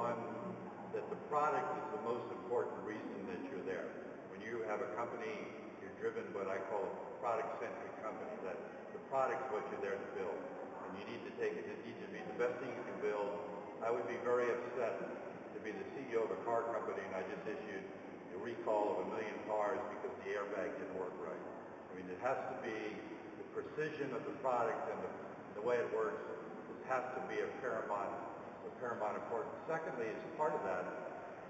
one, that the product is the most important reason that you're there. When you have a company, you're driven by what I call a product-centric company, that the product's what you're there to build. And you need to take it, it needs to be the best thing you can build. I would be very upset to be the CEO of a car company and I just issued a recall of 1 million cars because the airbag didn't work right. I mean, it has to be the precision of the product and the way it works. This has to be of paramount importance. Secondly, as part of that,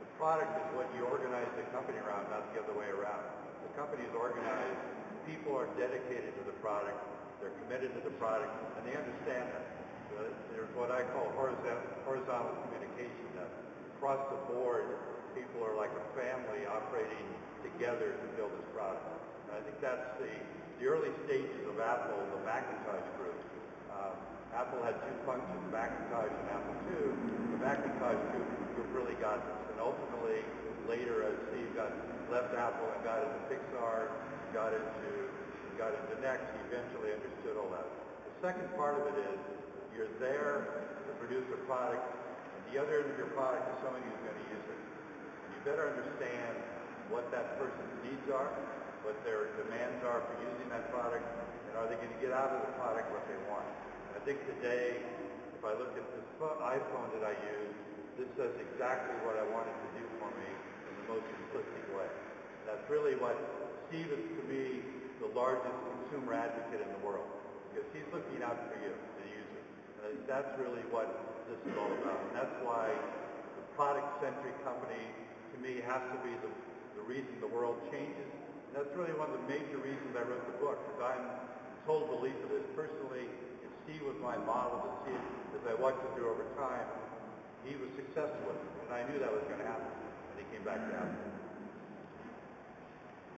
the product is what you organize the company around, not the other way around. The company is organized, people are dedicated to the product, they're committed to the product, and they understand that. There's what I call horizontal communication, that across the board, people are like a family operating together to build this product. And I think that's the early stages of Apple, the Macintosh group. Apple had two functions, Macintosh and Apple II. The Macintosh group really got this. And ultimately, later, as Steve left Apple and got into Pixar, got into Next, he eventually understood all that. The second part of it is, you're there to produce a product, and the other end of your product is someone who's going to use it. And you better understand what that person's needs are, what their demands are for using that product, and are they going to get out of the product what they want. I think today, if I look at this iPhone that I use, this does exactly what I want it to do for me in the most simplistic way. And that's really what Steve is, to me, the largest consumer advocate in the world, because he's looking out for you, the user. And I think that's really what this is all about. And that's why the product-centric company, to me, has to be the reason the world changes. And that's really one of the major reasons I wrote the book, because I'm a total believer of this. Personally, Steve was my model to see it as I watched it through over time. He was successful with it, and I knew that was going to happen, and he came back to Apple.